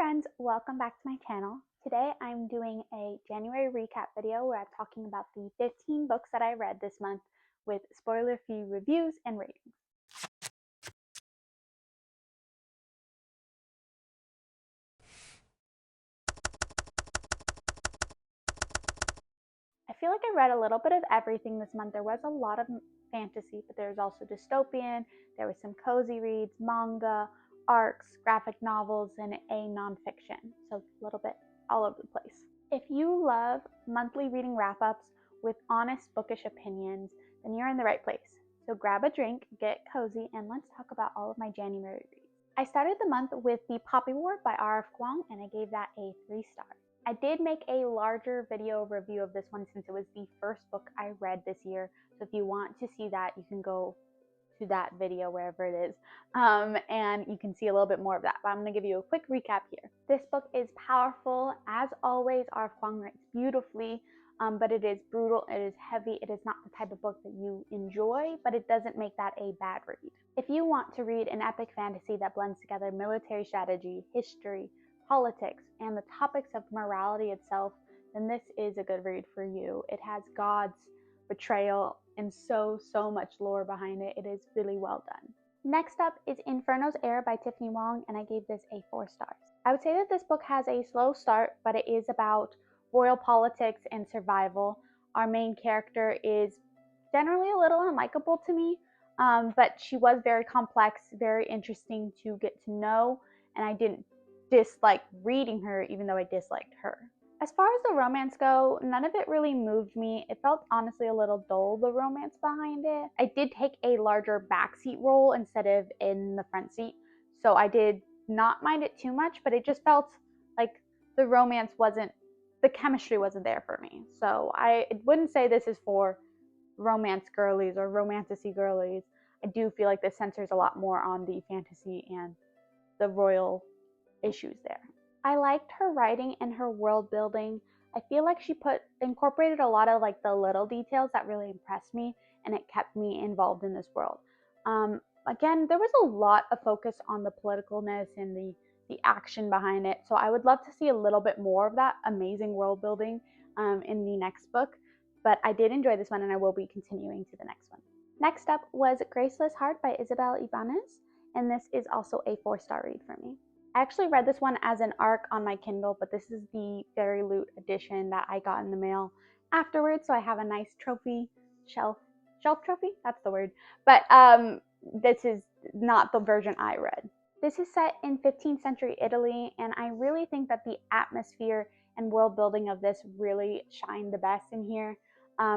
friends, welcome back to my channel. Today I'm doing a January recap video where I'm talking about the 15 books that I read this month with spoiler-free reviews and ratings. I feel like I read a little bit of everything this month. There was a lot of fantasy, but there's also dystopian, there was some cozy reads, manga, arcs, graphic novels, and a nonfiction. So a little bit all over the place. If you love monthly reading wrap-ups with honest bookish opinions, then you're in the right place. So grab a drink, get cozy, and let's talk about all of my January reads. I started the month with The Poppy War by R.F. Kuang, and I gave that a 3 stars. I did make a larger video review of this one since it was the first book I read this year. So if you want to see that, you can go to that video wherever it is, and you can see a little bit more of that. But I'm going to give you a quick recap here. This book is powerful. As always, R.F. Kuang writes beautifully, but it is brutal, it is heavy, it is not the type of book that you enjoy, but it doesn't make that a bad read. If you want to read an epic fantasy that blends together military strategy, history, politics, and the topics of morality itself, then this is a good read for you. It has gods, betrayal, and so much lore behind it. It is really well done. Next up is Inferno's Heir by Tiffany Wong, and I gave this a 4 stars. I would say that this book has a slow start, but it is about royal politics and survival. Our main character is generally a little unlikable to me, but she was very complex, very interesting to get to know, and I didn't dislike reading her even though I disliked her. As far as the romance go, none of it really moved me. It felt honestly a little dull, the romance behind it. I did take a larger backseat role instead of in the front seat, so I did not mind it too much, but it just felt like the romance wasn't, the chemistry wasn't there for me. So I wouldn't say this is for romance girlies or romanticy girlies. I do feel like this centers a lot more on the fantasy and the royal issues there. I liked her writing and her world building. I feel like she incorporated a lot of like the little details that really impressed me, and it kept me involved in this world. Again, there was a lot of focus on the politicalness and the action behind it, so I would love to see a little bit more of that amazing world building in the next book, but I did enjoy this one and I will be continuing to the next one. Next up was Graceless Heart by Isabel Ibanez, and this is also a 4-star read for me. I actually read this one as an ARC on my Kindle, but this is the Fairy Loot edition that I got in the mail afterwards, so I have a nice trophy shelf trophy? That's the word. But this is not the version I read. This is set in 15th century Italy, and I really think that the atmosphere and world building of this really shine the best in here.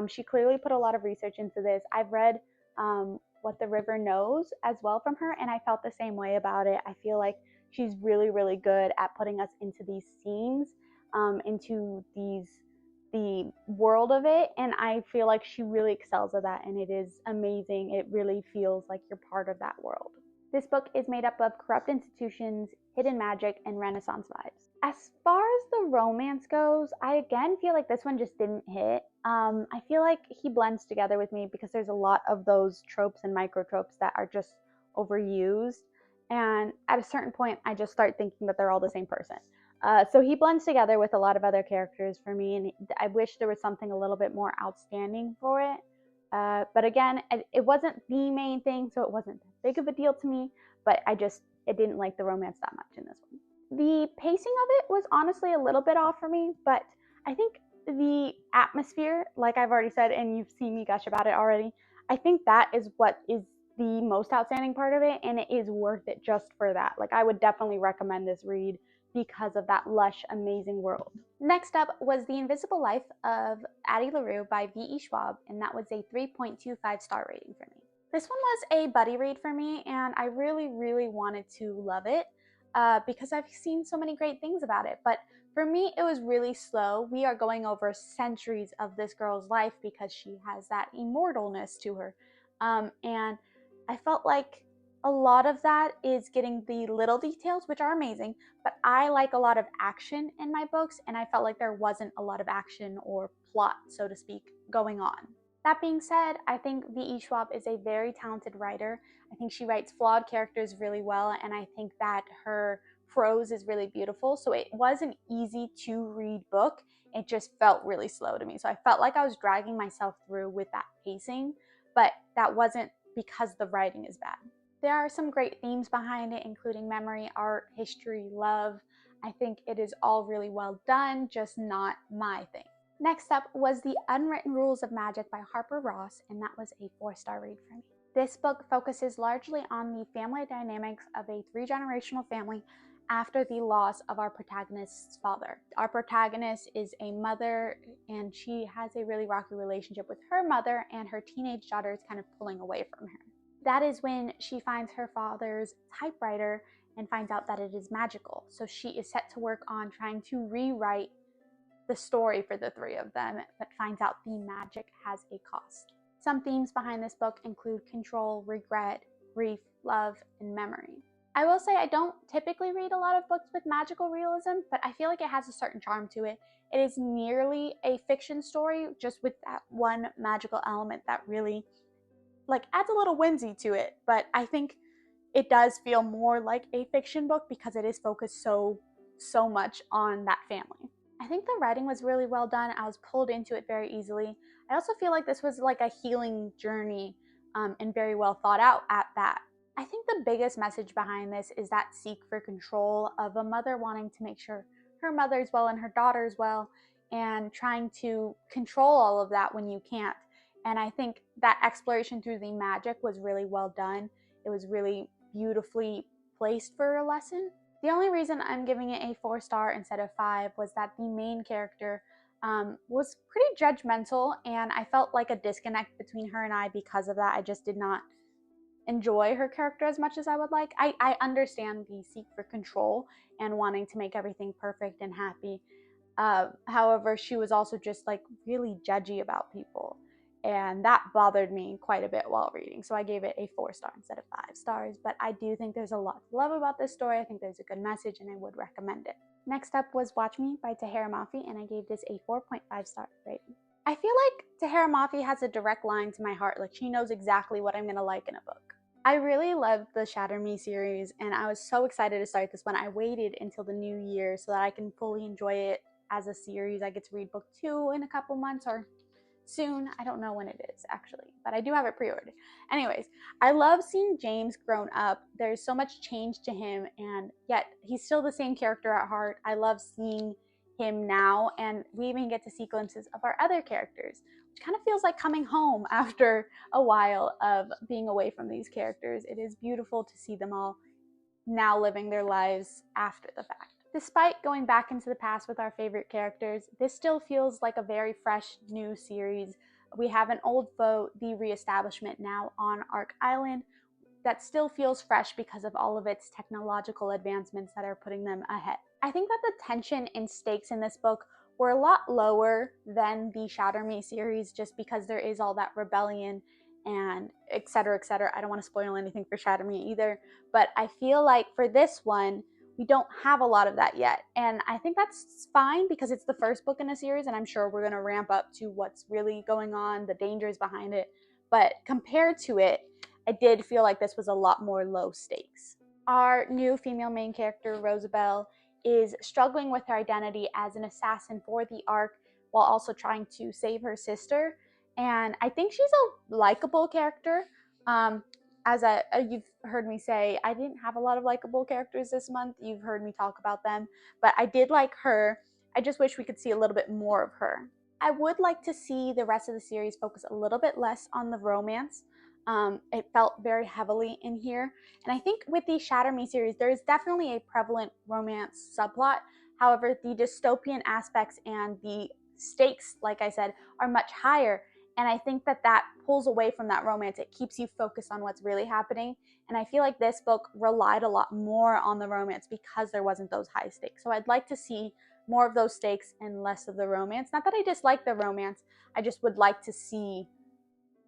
She clearly put a lot of research into this. I've read What the River Knows as well from her, and I felt the same way about it. I feel like she's really good at putting us into these scenes, into the world of it, and I feel like she really excels at that, and it is amazing. It really feels like you're part of that world. This book is made up of corrupt institutions, hidden magic, and Renaissance vibes. As far as the romance goes, I again feel like this one just didn't hit. I feel like he blends together with me because there's a lot of those tropes and micro tropes that are just overused. And at a certain point, I just start thinking that they're all the same person. So he blends together with a lot of other characters for me, and I wish there was something a little bit more outstanding for it. But again, it wasn't the main thing, so it wasn't that big of a deal to me, but I didn't like the romance that much in this one. The pacing of it was honestly a little bit off for me, but I think the atmosphere, like I've already said, and you've seen me gush about it already, I think that is what is the most outstanding part of it, and it is worth it just for that. Like, I would definitely recommend this read because of that lush, amazing world. Next up was The Invisible Life of Addie LaRue by V.E. Schwab, and that was a 3.25 star rating for me. This one was a buddy read for me, and I really wanted to love it because I've seen so many great things about it, but for me, it was really slow. We are going over centuries of this girl's life because she has that immortalness to her, and I felt like a lot of that is getting the little details, which are amazing, but I like a lot of action in my books, and I felt like there wasn't a lot of action or plot, so to speak, going on. That being said, I think V.E. Schwab is a very talented writer. I think she writes flawed characters really well, and I think that her prose is really beautiful, so it was an easy to read book. It just felt really slow to me. So I felt like I was dragging myself through with that pacing, but that wasn't because the writing is bad. There are some great themes behind it, including memory, art, history, love. I think it is all really well done, just not my thing. Next up was The Unwritten Rules of Magic by Harper Ross, and that was a 4-star read for me. This book focuses largely on the family dynamics of a 3-generational family after the loss of our protagonist's father. Our protagonist is a mother, and she has a really rocky relationship with her mother, and her teenage daughter is kind of pulling away from her. That is when she finds her father's typewriter and finds out that it is magical. So she is set to work on trying to rewrite the story for the 3 of them, but finds out the magic has a cost. Some themes behind this book include control, regret, grief, love, and memory. I will say I don't typically read a lot of books with magical realism, but I feel like it has a certain charm to it. It is nearly a fiction story, just with that one magical element that really adds a little whimsy to it. But I think it does feel more like a fiction book because it is focused so much on that family. I think the writing was really well done. I was pulled into it very easily. I also feel like this was like a healing journey and very well thought out at that. I think the biggest message behind this is that seek for control of a mother wanting to make sure her mother's well and her daughter's well, and trying to control all of that when you can't. And I think that exploration through the magic was really well done. It was really beautifully placed for a lesson. The only reason I'm giving it a 4-star instead of 5 was that the main character was pretty judgmental, and I felt like a disconnect between her and I because of that. I just did not enjoy her character as much as I would like. I understand the seek for control and wanting to make everything perfect and happy. However, she was also just really judgy about people, and that bothered me quite a bit while reading. So I gave it a 4-star instead of 5 stars, but I do think there's a lot to love about this story. I think there's a good message, and I would recommend it. Next up was Watch Me by Tahereh Mafi, and I gave this a 4.5-star rating. I feel like Tahereh Mafi has a direct line to my heart. She knows exactly what I'm gonna like in a book. I really loved the Shatter Me series, and I was so excited to start this one. I waited until the new year so that I can fully enjoy it as a series. I get to read book 2 in a couple months, or soon. I don't know when it is actually, but I do have it pre-ordered. Anyways, I love seeing James grown up. There's so much change to him, and yet he's still the same character at heart. I love seeing him now, and we even get to see glimpses of our other characters, which kind of feels like coming home after a while of being away from these characters. It is beautiful to see them all now living their lives after the fact. Despite going back into the past with our favorite characters, this still feels like a very fresh new series. We have an old foe, the reestablishment, now on Ark Island, that still feels fresh because of all of its technological advancements that are putting them ahead. I think that the tension and stakes in this book were a lot lower than the Shatter Me series, just because there is all that rebellion and etc. etc. I don't want to spoil anything for Shatter Me either, but I feel like for this one, we don't have a lot of that yet. And I think that's fine because it's the first book in a series, and I'm sure we're going to ramp up to what's really going on, the dangers behind it. But compared to it, I did feel like this was a lot more low stakes. Our new female main character, Rosabelle, is struggling with her identity as an assassin for the Ark while also trying to save her sister. And I think she's a likable character. You've heard me say, I didn't have a lot of likable characters this month. You've heard me talk about them, but I did like her. I just wish we could see a little bit more of her. I would like to see the rest of the series focus a little bit less on the romance. It felt very heavily in here. And I think with the Shatter Me series, there is definitely a prevalent romance subplot. However, the dystopian aspects and the stakes, like I said, are much higher. And I think that that pulls away from that romance. It keeps you focused on what's really happening. And I feel like this book relied a lot more on the romance because there wasn't those high stakes. So I'd like to see more of those stakes and less of the romance. Not that I dislike the romance, I just would like to see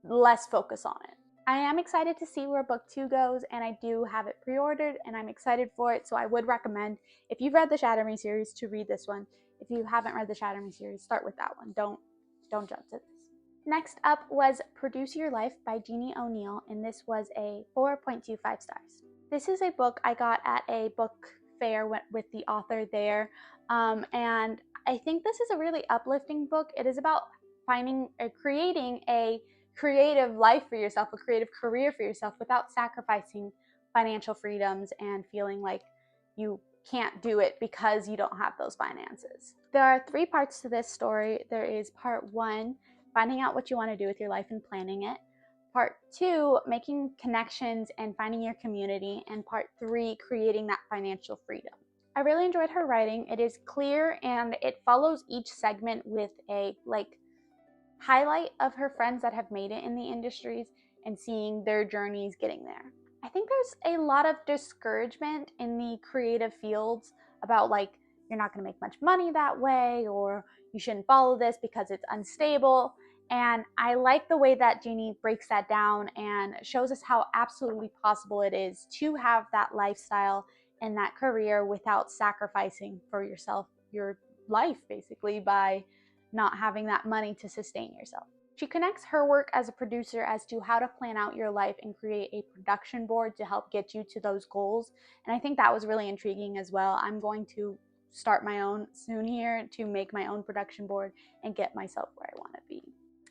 less focus on it. I am excited to see where book 2 goes, and I do have it pre-ordered, and I'm excited for it. So I would recommend, if you've read the Shatter Me series, to read this one. If you haven't read the Shatter Me series, start with that one. Don't jump to this. Next up was Produce Your Life by Jeannie O'Neill, and this was a 4.25 stars. This is a book I got at a book fair with the author there. And I think this is a really uplifting book. It is about creating a creative life for yourself, a creative career for yourself without sacrificing financial freedoms and feeling like you can't do it because you don't have those finances. There are 3 parts to this story. There is part 1, finding out what you want to do with your life and planning it. Part 2, making connections and finding your community. And part 3, creating that financial freedom. I really enjoyed her writing. It is clear and it follows each segment with a highlight of her friends that have made it in the industries and seeing their journeys getting there. I think there's a lot of discouragement in the creative fields about you're not going to make much money that way, or you shouldn't follow this because it's unstable. And I like the way that Jeannie breaks that down and shows us how absolutely possible it is to have that lifestyle and that career without sacrificing for yourself, your life basically, by not having that money to sustain yourself. She connects her work as a producer as to how to plan out your life and create a production board to help get you to those goals. And I think that was really intriguing as well. I'm going to start my own soon here to make my own production board and get myself where I want to be.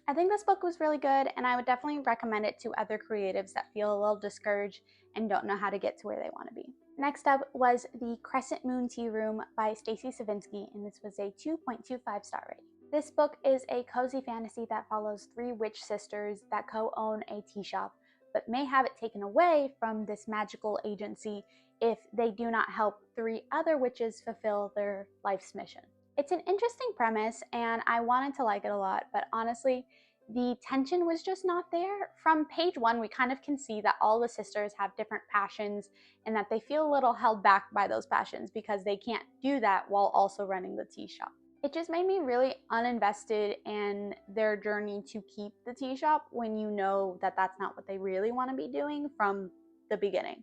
I think this book was really good, and I would definitely recommend it to other creatives that feel a little discouraged and don't know how to get to where they want to be. Next up was The Crescent Moon Tea Room by Stacy Savinsky, and this was a 2.25 star rating. This book is a cozy fantasy that follows 3 witch sisters that co-own a tea shop, but may have it taken away from this magical agency if they do not help 3 other witches fulfill their life's mission. It's an interesting premise, and I wanted to like it a lot, but honestly, the tension was just not there. From page 1, we kind of can see that all the sisters have different passions and that they feel a little held back by those passions because they can't do that while also running the tea shop. It just made me really uninvested in their journey to keep the tea shop when you know that that's not what they really want to be doing from the beginning.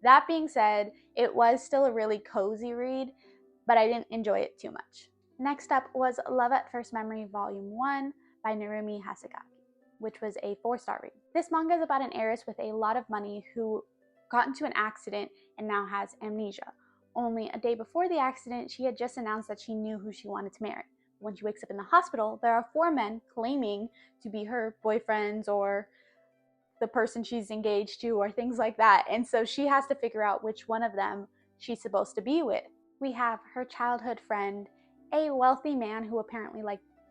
That being said, it was still a really cozy read, but I didn't enjoy it too much. Next up was Love at First Memory Volume 1 by Narumi Hasagaki, which was a 4-star read. This manga is about an heiress with a lot of money who got into an accident and now has amnesia. Only a day before the accident, she had just announced that she knew who she wanted to marry. When she wakes up in the hospital, there are 4 men claiming to be her boyfriends or the person she's engaged to or things like that. And so she has to figure out which one of them she's supposed to be with. We have her childhood friend, a wealthy man who apparently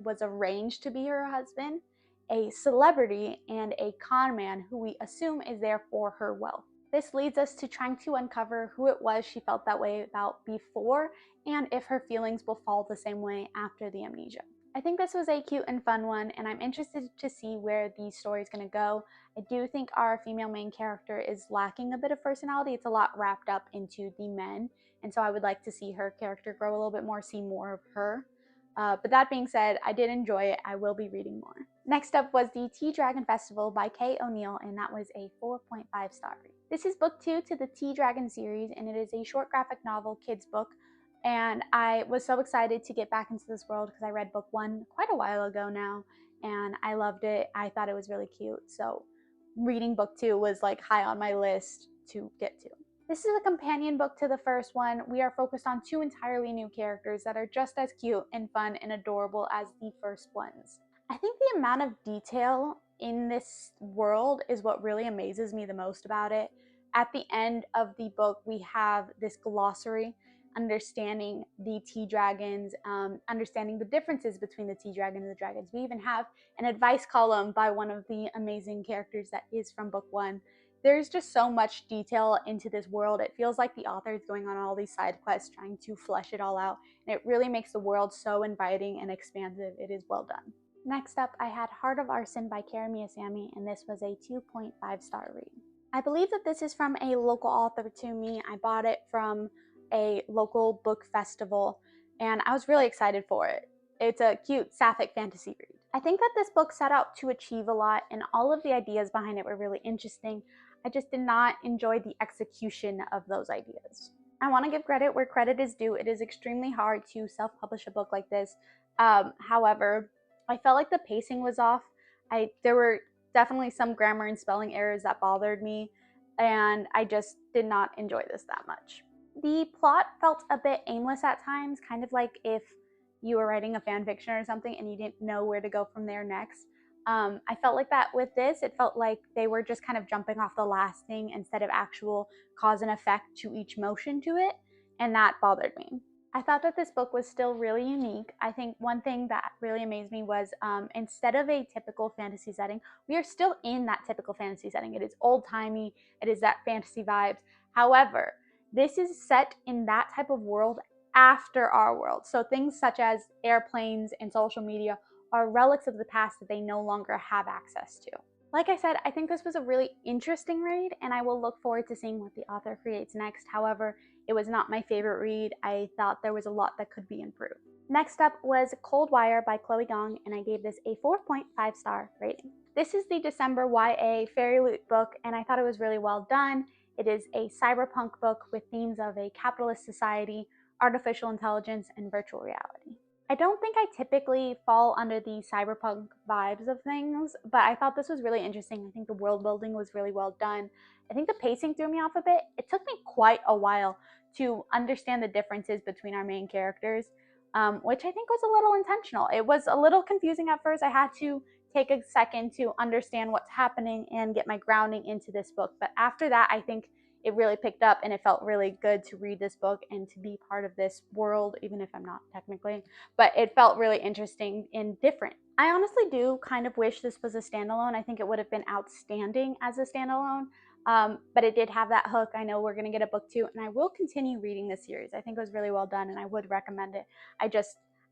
was arranged to be her husband, a celebrity, and a con man who we assume is there for her wealth. This leads us to trying to uncover who it was she felt that way about before and if her feelings will fall the same way after the amnesia. I think this was a cute and fun one, and I'm interested to see where the story is going to go. I do think our female main character is lacking a bit of personality. It's a lot wrapped up into the men, and so I would like to see her character grow a little bit more, see more of her. But that being said, I did enjoy it. I will be reading more. Next up was the Tea Dragon Festival by Kay O'Neill, and that was a 4.5 star read. This is book 2 to the Tea Dragon series, and it is a short graphic novel kids book. And I was so excited to get back into this world because I read book 1 quite a while ago now, and I loved it. I thought it was really cute. So reading book 2 was high on my list to get to. This is a companion book to the first one. We are focused on 2 entirely new characters that are just as cute and fun and adorable as the first ones. I think the amount of detail in this world is what really amazes me the most about it. At the end of the book, we have this glossary understanding the tea dragons, understanding the differences between the tea dragon and the dragons. We even have an advice column by one of the amazing characters that is from book 1. There's just so much detail into this world. It feels like the author is going on all these side quests trying to flesh it all out, and it really makes the world so inviting and expansive. It is well done. Next up, I had Heart of Arson by Kara Miyazami, and this was a 2.5 star read. I believe that this is from a local author to me. I bought it from a local book festival, and I was really excited for it. It's a cute sapphic fantasy read. I think that this book set out to achieve a lot, and all of the ideas behind it were really interesting. I just did not enjoy the execution of those ideas. I want to give credit where credit is due. It is extremely hard to self-publish a book like this. However, I felt like the pacing was off. There were definitely some grammar and spelling errors that bothered me, and I just did not enjoy this that much. The plot felt a bit aimless at times, kind of like if you were writing a fan fiction or something and you didn't know where to go from there next. I felt like that with this. It felt like they were just kind of jumping off the last thing instead of actual cause and effect to each motion to it, and that bothered me. I thought that this book was still really unique. I think one thing that really amazed me was instead of a typical fantasy setting, we are still in that typical fantasy setting. It is old timey, it is that fantasy vibes. However, this is set in that type of world after our world. So things such as airplanes and social media are relics of the past that they no longer have access to. Like I said, I think this was a really interesting read, and I will look forward to seeing what the author creates next. However, it was not my favorite read. I thought there was a lot that could be improved. Next up was Coldwire by Gong, and I gave this a 4.5 star rating. This is the December YA fairy loot book, and I thought it was really well done. It is a cyberpunk book with themes of a capitalist society, artificial intelligence, and virtual reality. I don't think I typically fall under the cyberpunk vibes of things, but I thought this was really interesting. I think the world building was really well done. I think the pacing threw me off a bit. It took me quite a while to understand the differences between our main characters, which I think was a little intentional. It was a little confusing at first. I had to take a second to understand what's happening and get my grounding into this book. But after that, I think it really picked up, and it felt really good to read this book and to be part of this world, even if I'm not technically, but it felt really interesting and different. I honestly do kind of wish this was a standalone. I think it would have been outstanding as a standalone, but it did have that hook. I know we're going to get a book 2, and I will continue reading this series. I think it was really well done, and I would recommend it. I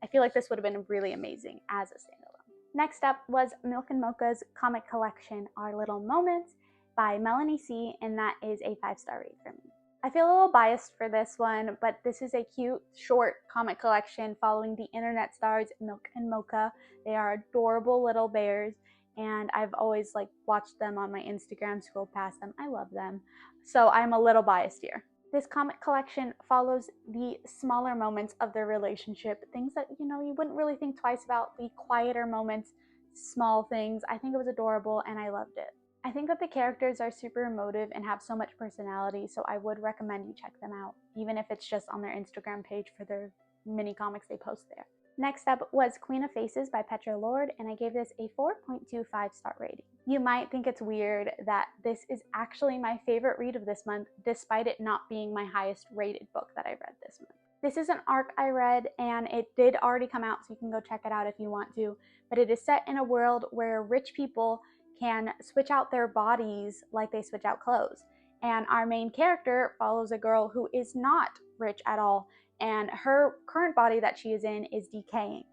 feel like this would have been really amazing as a standalone. Next up was Milk and Mocha's comic collection, Our Little Moments, by Melanie C, and that is a 5-star read for me. I feel a little biased for this one, but this is a cute, short comic collection following the internet stars Milk and Mocha. They are adorable little bears, and I've always watched them on my Instagram, scrolled past them. I love them. So I'm a little biased here. This comic collection follows the smaller moments of their relationship, things that, you wouldn't really think twice about, the quieter moments, small things. I think it was adorable, and I loved it. I think that the characters are super emotive and have so much personality, so I would recommend you check them out, even if it's just on their Instagram page for their mini comics they post there. Next up was Queen of Faces by Petra, and I gave this a 4.25 star rating. You might think it's weird that this is actually my favorite read of this month, despite it not being my highest rated book that I read this month. This is an arc I read, and it did already come out, so you can go check it out if you want to, but it is set in a world where rich people can switch out their bodies like they switch out clothes. And our main character follows a girl who is not rich at all, and her current body that she is in is decaying.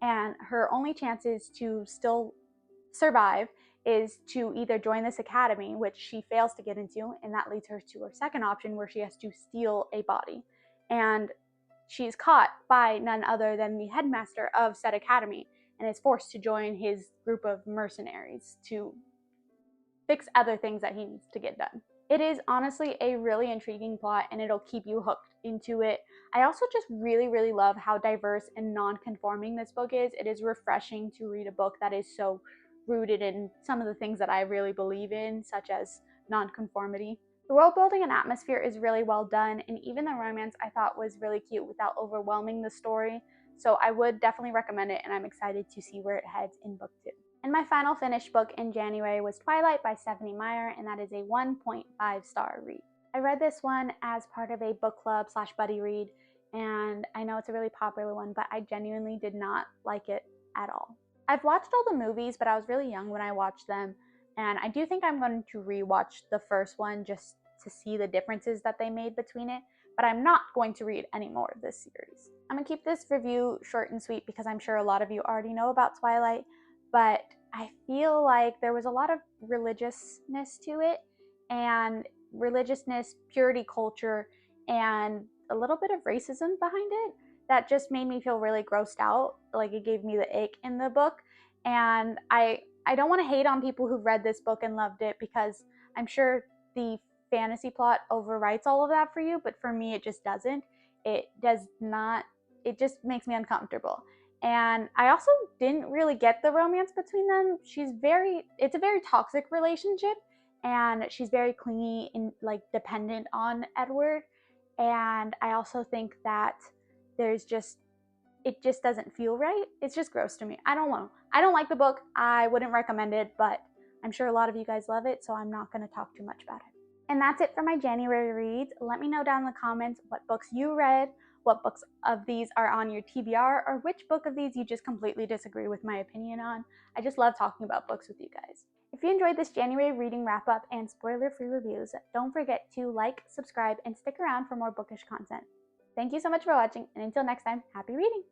And her only chances to still survive is to either join this academy, which she fails to get into, and that leads her to her second option where she has to steal a body. And she's caught by none other than the headmaster of said academy, and is forced to join his group of mercenaries to fix other things that he needs to get done. It is honestly a really intriguing plot, and it'll keep you hooked into it. I also just really, really love how diverse and non-conforming this book is. It is refreshing to read a book that is so rooted in some of the things that I really believe in, such as non-conformity. The world building and atmosphere is really well done, and even the romance I thought was really cute without overwhelming the story. So I would definitely recommend it, and I'm excited to see where it heads in book 2. And my final finished book in January was Twilight by Stephanie Meyer, and that is a 1.5 star read. I read this one as part of a book club / buddy read, and I know it's a really popular one, but I genuinely did not like it at all. I've watched all the movies, but I was really young when I watched them, and I do think I'm going to rewatch the first one just to see the differences that they made between it, but I'm not going to read any more of this series. I'm going to keep this review short and sweet because I'm sure a lot of you already know about Twilight, but I feel like there was a lot of religiousness to it, and religiousness, purity culture, and a little bit of racism behind it that just made me feel really grossed out. Like, it gave me the ick in the book, and I don't want to hate on people who read this book and loved it, because I'm sure the fantasy plot overwrites all of that for you, but for me it just doesn't. It does not. It just makes me uncomfortable. And I also didn't really get the romance between them. It's a very toxic relationship, and she's very clingy and dependent on Edward. And I also think that it just doesn't feel right. It's just gross to me. I don't like the book. I wouldn't recommend it, but I'm sure a lot of you guys love it, so I'm not going to talk too much about it. And that's it for my January reads. Let me know down in the comments what books you read, what books of these are on your TBR, or which book of these you just completely disagree with my opinion on. I just love talking about books with you guys. If you enjoyed this January reading wrap-up and spoiler-free reviews, don't forget to like, subscribe, and stick around for more bookish content. Thank you so much for watching, and until next time, happy reading!